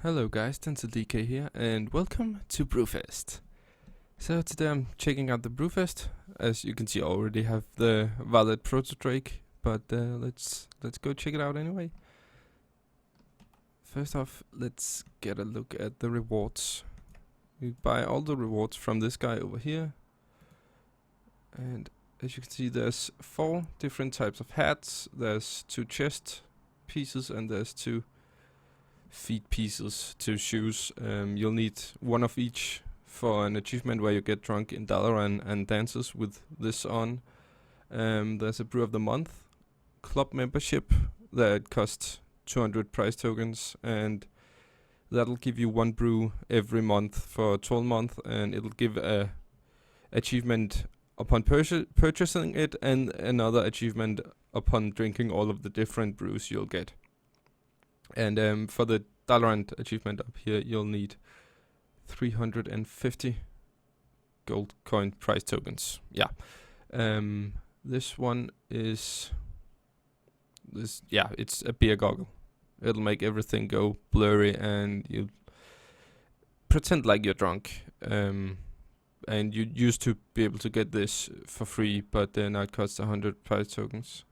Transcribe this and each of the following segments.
Hello guys, DK here, and welcome to Brewfest. So today I'm checking out the Brewfest. As you can see, I already have the valid proto-drake, but let's go check it out anyway. First off, let's get a look at the rewards. We buy all the rewards from this guy over here, and as you can see, there's 4 different types of hats. There's 2 chest pieces, and there's 2 feet pieces, 2 shoes. You'll need one of each for an achievement where you get drunk in Dalaran and dances with this on. There's a brew of the month club membership that costs 200 prize tokens, and that'll give you 1 brew every month for 12 months, and it'll give a achievement upon purchasing it and another achievement upon drinking all of the different brews you'll get. And for the Dalaran achievement up here, you'll need 350 gold coin prize tokens. Yeah. This one is it's a beer goggle. It'll make everything go blurry, and you pretend like you're drunk. And you used to be able to get this for free, but now it costs 100 prize tokens.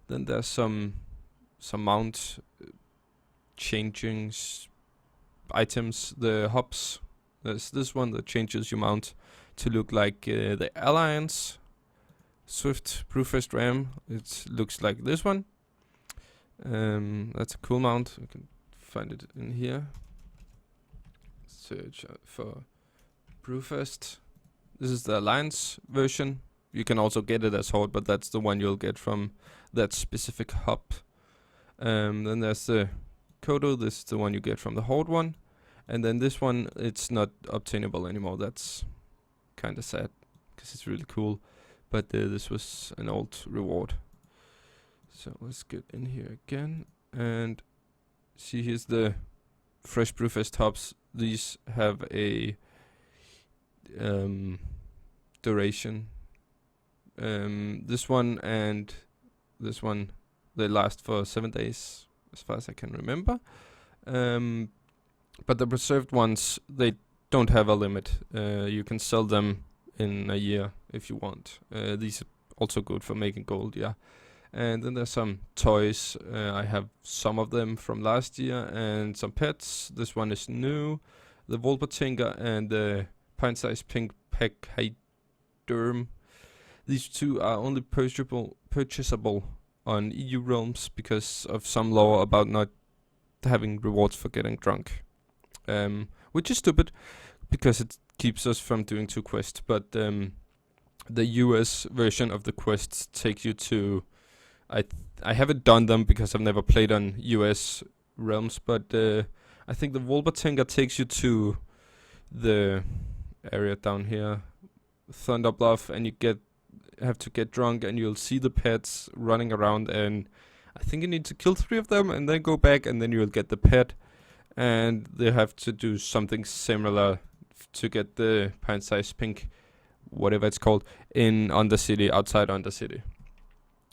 Then there's some mount changing items. The hops, there's this one that changes your mount to look like the Alliance Swift Brewfest Ram. It looks like this one. That's a cool mount. You can find it in here. Search for Brewfest. This is the Alliance version. You can also get it as Horde, but that's the one you'll get from that specific hop. Then there's the Kodo. This is the one you get from the Horde one. And then this one, it's not obtainable anymore. That's kind of sad, because it's really cool. But this was an old reward. So let's get in here again. And see, here's the fresh Brewfest hops. These have a duration. This one and this one, they last for 7 days, as far as I can remember. But the preserved ones, they don't have a limit. You can sell them in a year if you want. These are also good for making gold, yeah. And then there's some toys. I have some of them from last year, and some pets. This one is new. The Volpatinga and the pint-sized pink pachyderm. These 2 are only purchasable on EU realms because of some law about not having rewards for getting drunk, which is stupid because it keeps us from doing 2 quests. But the US version of the quests take you to, I haven't done them because I've never played on US realms, but I think the Volpatinga takes you to the area down here, Thunder Bluff, and you have to get drunk, and you'll see the pets running around, and I think you need to kill 3 of them and then go back, and then you'll get the pet. And they have to do something similar to get the pint-sized pink, whatever it's called, in Undercity, outside Undercity.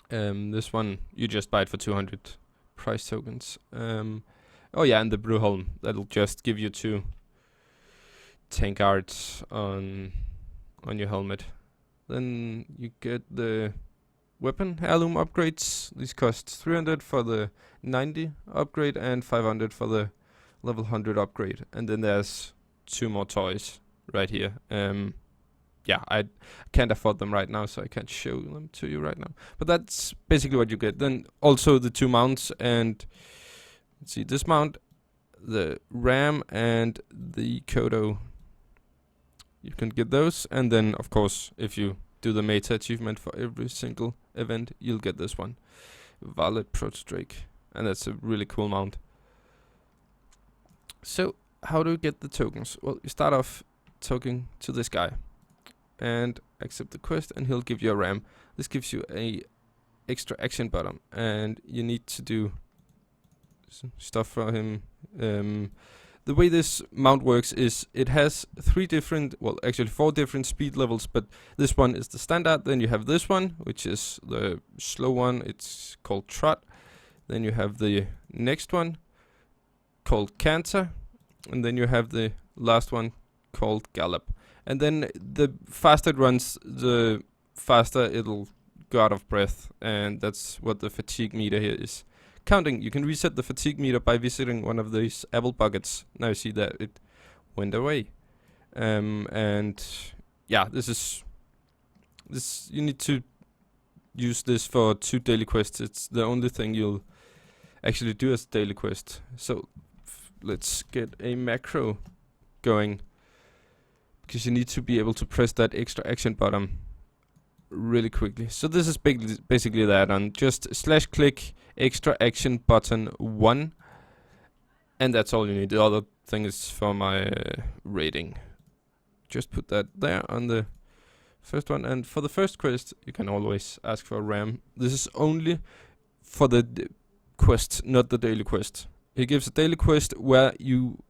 This one, you just buy it for 200 prize tokens. Oh yeah, and the Brewholm, that'll just give you 2 tank arts on your helmet. Then you get the weapon heirloom upgrades. These cost 300 for the 90 upgrade and 500 for the level 100 upgrade. And then there's 2 more toys right here. Yeah, I can't afford them right now, so I can't show them to you right now. But that's basically what you get. Then also the 2 mounts, and let's see, this mount, the Ram and the Kodo. You can get those, and then of course, if you do the meta achievement for every single event, you'll get this one, valid proto-drake, and that's a really cool mount. So how do you get the tokens? Well, you start off talking to this guy and accept the quest, and he'll give you a ram. This gives you a extra action button, and you need to do stuff for him. The way this mount works is it has 4 different speed levels, but this one is the standard. Then you have this one, which is the slow one. It's called Trot. Then you have the next one called Canter, and then you have the last one called gallop. And then the faster it runs, the faster it'll go out of breath, and that's what the fatigue meter here is counting. You can reset the fatigue meter by visiting one of these apple buckets. Now you see that it went away. And yeah, this you need to use this for 2 daily quests. It's the only thing you'll actually do as daily quest. So let's get a macro going, because you need to be able to press that extra action button really quickly. So this is basically that on just /click extra action button 1, and that's all you need. The other thing is for my rating. Just put that there on the first one. And for the first quest, you can always ask for a RAM. This is only for the quest, not the daily quest. He gives a daily quest where you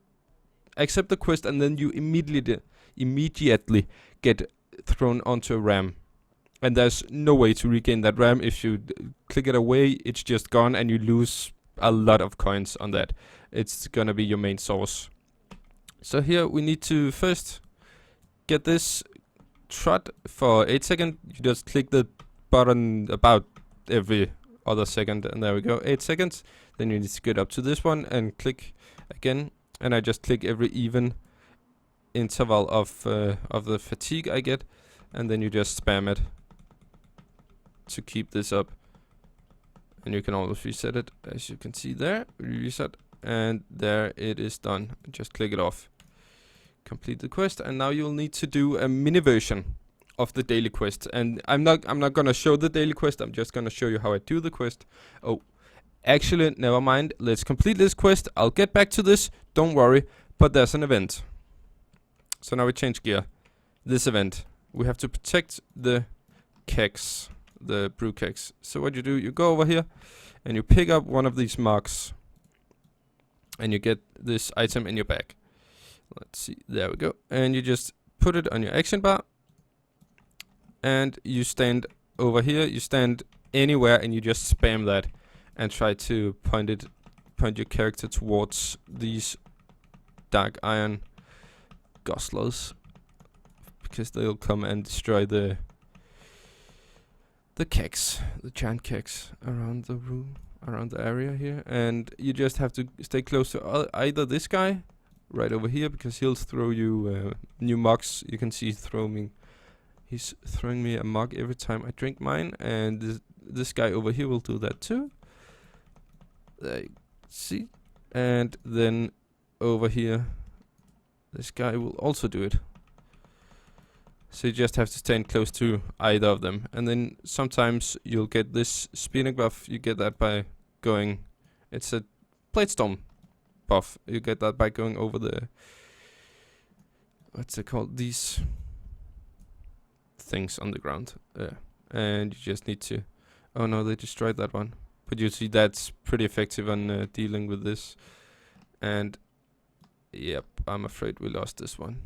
accept the quest and then you immediately get thrown onto a RAM. And there's no way to regain that RAM. If you click it away, it's just gone and you lose a lot of coins on that. It's gonna be your main source. So here we need to first get this trot for 8 seconds. You just click the button about every other second, and there we go, 8 seconds. Then you need to get up to this one and click again, and I just click every even interval of the fatigue I get, and then you just spam it to keep this up. And you can always reset it, as you can see there. Reset, and there it is done. Just click it off. Complete the quest, and now you'll need to do a mini version of the daily quest. And I'm not gonna show the daily quest. I'm just gonna show you how I do the quest. Oh, actually, never mind. Let's complete this quest. I'll get back to this. Don't worry. But there's an event. So now we change gear. This event, we have to protect the kegs, the brew kegs. So what you do, you go over here and you pick up one of these marks, and you get this item in your bag. Let's see, there we go. And you just put it on your action bar, and you stand over here, you stand anywhere, and you just spam that and try to point your character towards these dark iron gostlers, because they'll come and destroy the kegs, the giant kegs around the room, around the area here. And you just have to stay close to either this guy right over here, because he'll throw you new mugs. You can see he's throwing me a mug every time I drink mine, and this guy over here will do that too. There you see. And then over here, this guy will also do it. So you just have to stand close to either of them. And then sometimes you'll get this speeding buff. You get that by going, it's a plate storm buff. You get that by going over the, what's it called, these things on the ground. And you just need to, oh no, they destroyed that one. But you see that's pretty effective on dealing with this. And yep, I'm afraid we lost this one.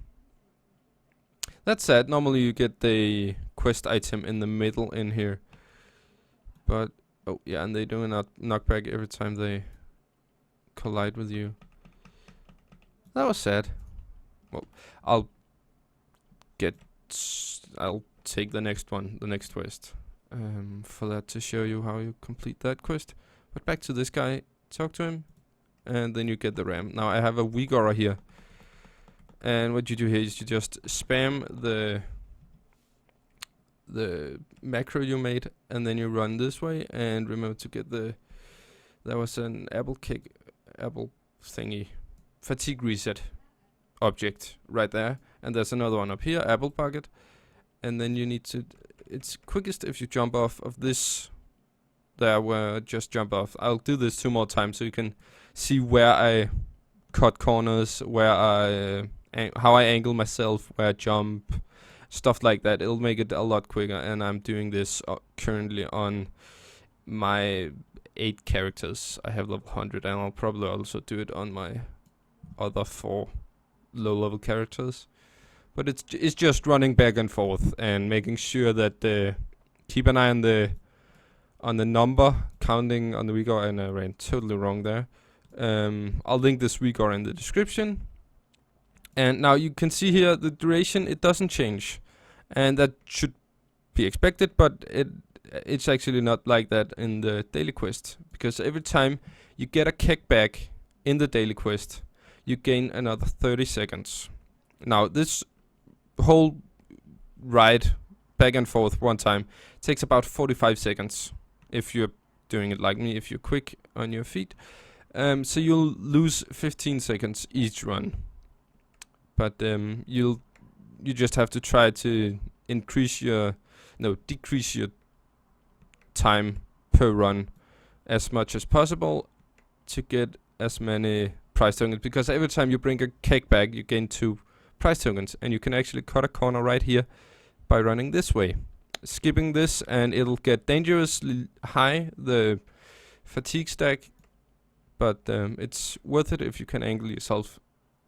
That's sad. Normally you get the quest item in the middle in here. But, oh yeah, and they do a knockback every time they collide with you. That was sad. Well, I'll take the next one, the next quest, for that, to show you how you complete that quest. But back to this guy, talk to him, and then you get the RAM. Now I have a weak aura here. And what you do here is you just spam the macro you made, and then you run this way. And remember to get there was an apple thingy, fatigue reset object right there, and there's another one up here, apple bucket. And then you need to, it's quickest if you jump off of this there, where just jump off. I'll do this 2 more times so you can see where I cut corners, where I how I angle myself, where I jump, stuff like that. It'll make it a lot quicker. And I'm doing this currently on my 8 characters. I have level 100, and I'll probably also do it on my other 4 low-level characters. But it's just running back and forth and making sure that keep an eye on the number, counting on the weak aura, and I ran totally wrong there. I'll link this weak aura in the description. And now you can see here the duration, it doesn't change. And that should be expected, but it's actually not like that in the daily quest. Because every time you get a kickback in the daily quest, you gain another 30 seconds. Now this whole ride back and forth one time takes about 45 seconds if you're doing it like me, if you're quick on your feet. So you'll lose 15 seconds each run. But you just have to try to decrease your time per run as much as possible to get as many prize tokens, because every time you bring a cake back you gain 2 prize tokens, and you can actually cut a corner right here by running this way, skipping this, and it'll get dangerously high, the fatigue stack, but it's worth it if you can angle yourself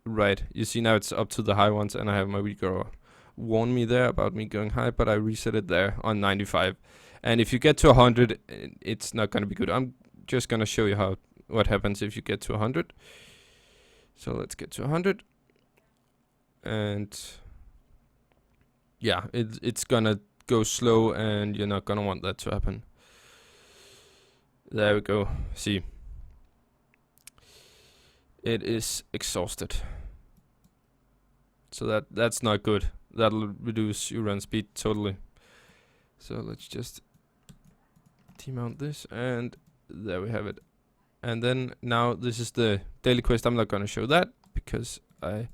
right. You see now it's up to the high ones, and I have my regrower warn me there about me going high, but I reset it there on 95. And if you get to 100, it's not going to be good. I'm just going to show you what happens if you get to 100. So let's get to 100. And yeah, it's going to go slow, and you're not going to want that to happen. There we go. See. It is exhausted. So that's not good. That'll reduce your run speed totally. So let's just demount this, and there we have it. And then now this is the daily quest. I'm not gonna show that because I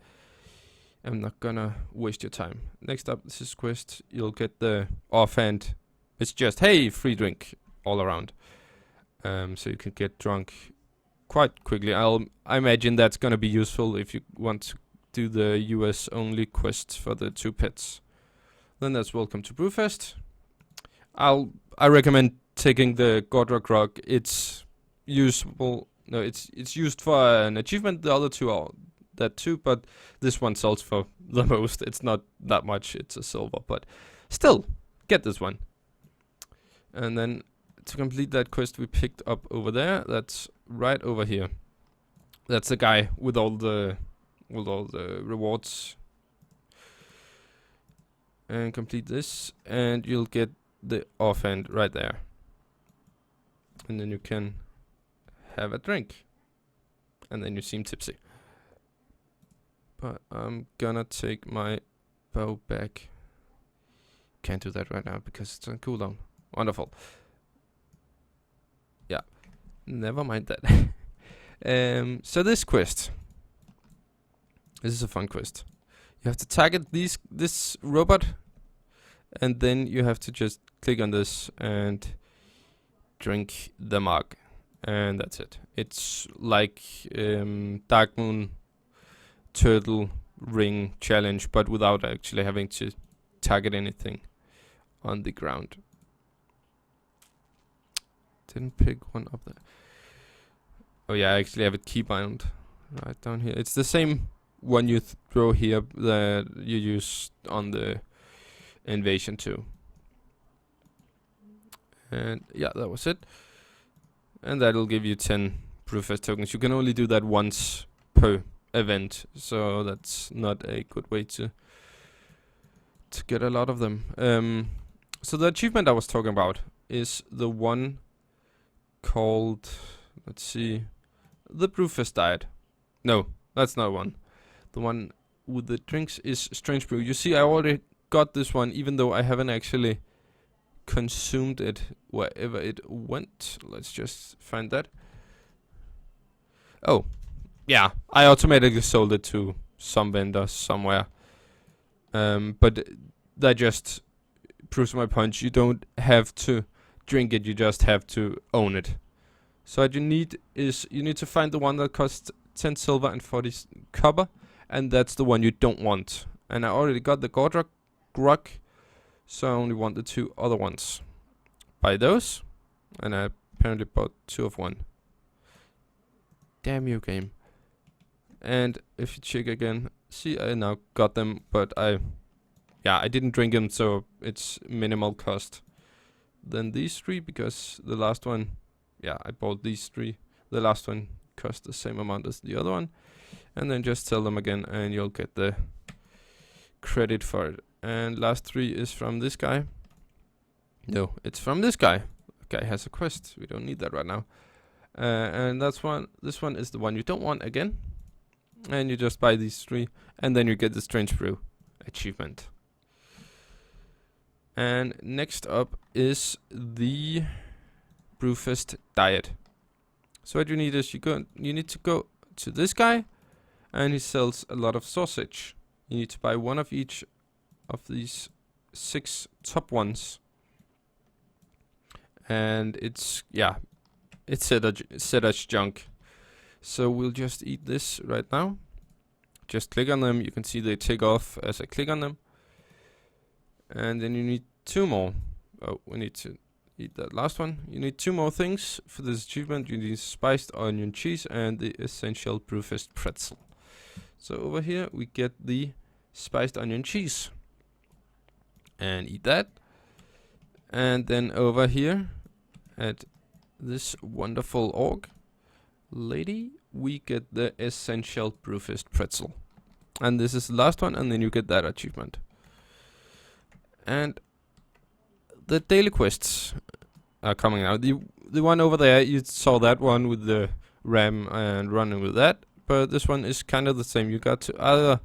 am not gonna waste your time. Next up, this is quest. You'll get the offhand. It's just, hey, free drink all around. So you can get drunk quite quickly. I imagine that's gonna be useful if you want to do the US only quest for the 2 pets. Then that's welcome to Brewfest. I recommend taking the Godrock Rock. It's useful. No, it's used for an achievement. The other 2 are that too, but this one sells for the most. It's not that much. It's a silver, but still, get this one. And then to complete that quest we picked up over there, that's right over here. That's the guy with all the rewards. And complete this, and you'll get the offhand right there. And then you can have a drink. And then you seem tipsy. But I'm gonna take my bow back. Can't do that right now because it's on cooldown. Wonderful. Yeah. Never mind that. So this quest. This is a fun quest. You have to target this robot, and then you have to just click on this and drink the mug, and that's it. It's like Dark Moon Turtle Ring challenge, but without actually having to target anything on the ground. Didn't pick one up there. Oh yeah, I actually have it keybound right down here. It's the same one you throw here that you use on the invasion too. And yeah, that was it. And that'll give you 10 Brewfest tokens. You can only do that once per event, so that's not a good way to get a lot of them. So the achievement I was talking about is the one called, let's see, the Brewfest diet. No, that's not one. The one with the drinks is Strange Brew. You see, I already got this one, even though I haven't actually consumed it wherever it went. Let's just find that. Oh, yeah, I automatically sold it to some vendor somewhere. But that just proves my point. You don't have to drink it, you just have to own it. So what you need is, you need to find the one that costs 10 silver and 40 copper. And that's the one you don't want. And I already got the Godrock Rock, so I only want the 2 other ones. Buy those, and I apparently bought 2 of one. Damn you, game. And if you check again, see, I now got them, but I didn't drink them, so it's minimal cost. Then these 3, because the last one, I bought these 3. The last one cost the same amount as the other one. and then just sell them again, and you'll get the credit for it. And last 3 is from this guy. No, it's from this guy. Guy has a quest. We don't need that right now. And that's one. This one is the one you don't want again. And you just buy these 3, and then you get the Strange Brew achievement. And next up is the Brewfest diet. So what you need is you need to go to this guy, and he sells a lot of sausage. You need to buy 1 of each of these 6 top ones. And it's set as junk. So we'll just eat this right now. Just click on them. You can see they take off as I click on them. And then you need 2 more. Oh, we need to eat that last one. You need 2 more things for this achievement. You need spiced onion cheese and the essential Brewfest pretzel. So over here we get the spiced onion cheese. And eat that. And then over here at this wonderful orc lady, we get the essential Brewfest pretzel. And this is the last one, and then you get that achievement. And the daily quests are coming out. The one over there, you saw that one with the ram and running with that. But this one is kind of the same. You got to either,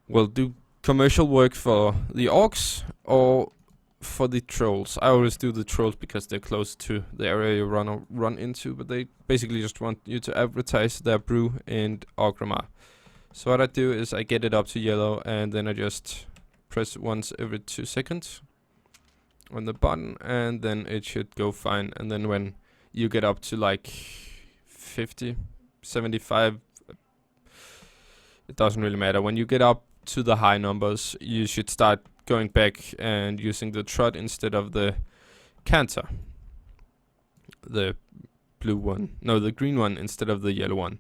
well, do commercial work for the orcs or for the trolls. I always do the trolls because they're close to the area you run into, but they basically just want you to advertise their brew in Orgrimmar. So what I do is I get it up to yellow, and then I just press once every 2 seconds on the button, and then it should go fine. And then when you get up to like 50, 75, it doesn't really matter. When you get up to the high numbers, you should start going back and using the trot instead of the canter. The blue one. No, the green one instead of the yellow one.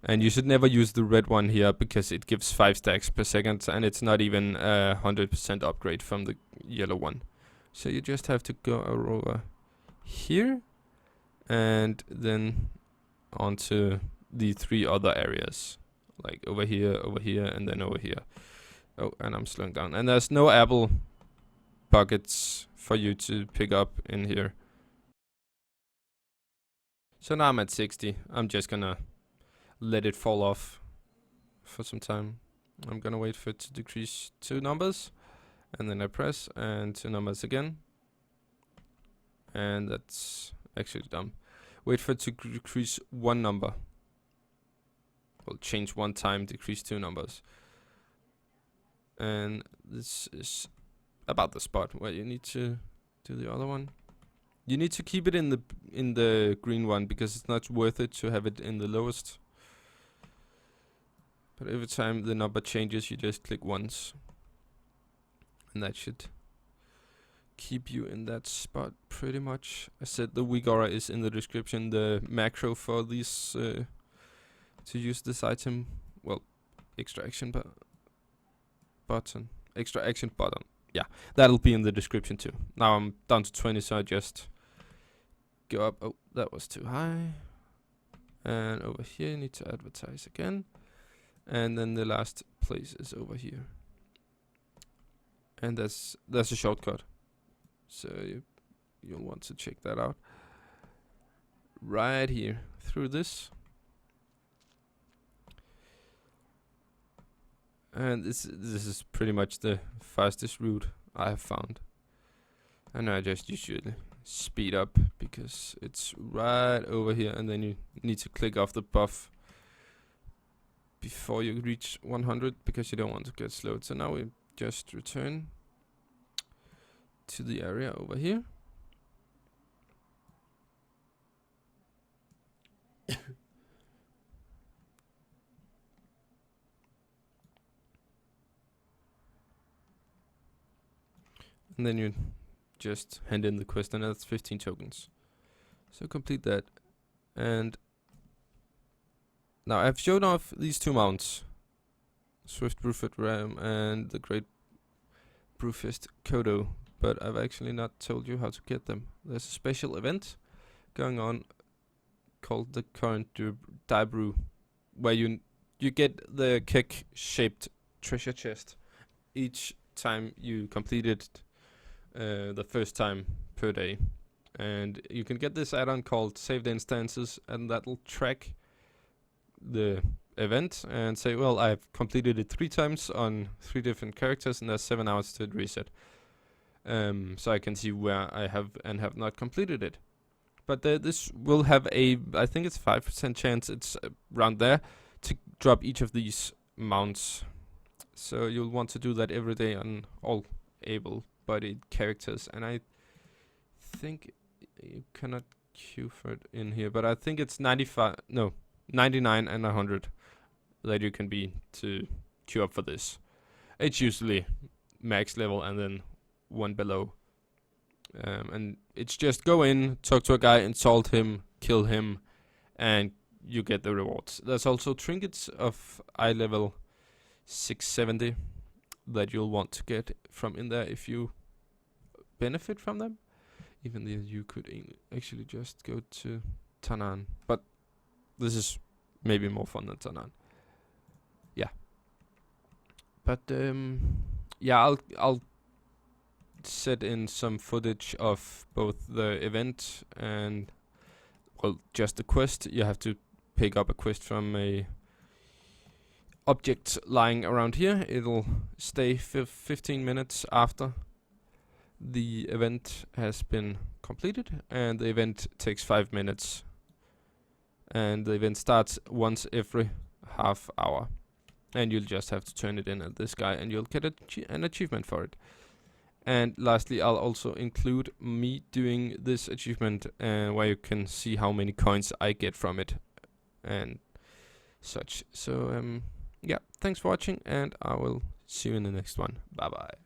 And you should never use the red one here because it gives 5 stacks per second, and it's not even 100% upgrade from the yellow one. So you just have to go over here and then onto the 3 other areas. Like over here, and then over here. Oh, and I'm slowing down. And there's no apple buckets for you to pick up in here. So now I'm at 60. I'm just gonna let it fall off for some time. I'm gonna wait for it to decrease 2 numbers. And then I press, and 2 numbers again. And that's actually dumb. Wait for it to decrease 1 number. Well, change 1 time, decrease 2 numbers. And this is about the spot where you need to do the other one. You need to keep it in the green one because it's not worth it to have it in the lowest. But every time the number changes, you just click once. And that should keep you in that spot pretty much. I said the weak aura is in the description. The macro for these to use this item, well, extra action button. Yeah, that'll be in the description too. Now I'm down to 20, so I just go up. Oh, that was too high. And over here you need to advertise again. And then the last place is over here. And that's a shortcut. So you'll want to check that out. Right here through this. And this is pretty much the fastest route I have found. And I just usually speed up because it's right over here, and then you need to click off the buff before you reach 100 because you don't want to get slowed. So now we just return to the area over here. And then you just hand in the quest, and that's 15 tokens. So complete that. And now I've shown off these 2 mounts. Swift Brewfest Ram and the Great Brewfest Kodo. But I've actually not told you how to get them. There's a special event going on called the current die brew, where you get the keg-shaped treasure chest each time you complete it the first time per day. And you can get this add-on called Saved Instances, and that'll track the event and say, well, I've completed it 3 times on 3 different characters, and there's 7 hours to reset. So I can see where I have and have not completed it. But this will have I think it's 5% chance, it's around there, to drop each of these mounts. So you'll want to do that every day on all able-bodied characters. And I think you cannot queue for it in here, but I think it's 99 and 100 that you can be to queue up for this. It's usually max level and then 1 below. And it's just go in, talk to a guy, insult him, kill him, and you get the rewards. There's also trinkets of eye level 670 that you'll want to get from in there if you benefit from them. Even though you could actually just go to Tanan, but this is maybe more fun than Tanan. Yeah. But yeah, I'll set in some footage of both the event and, well, just the quest. You have to pick up a quest from a object lying around here. It'll stay 15 minutes after the event has been completed, and the event takes 5 minutes, and the event starts once every half hour, and you'll just have to turn it in at this guy and you'll get an achievement for it. And lastly, I'll also include me doing this achievement where you can see how many coins I get from it and such. So yeah, thanks for watching, and I will see you in the next one. Bye bye.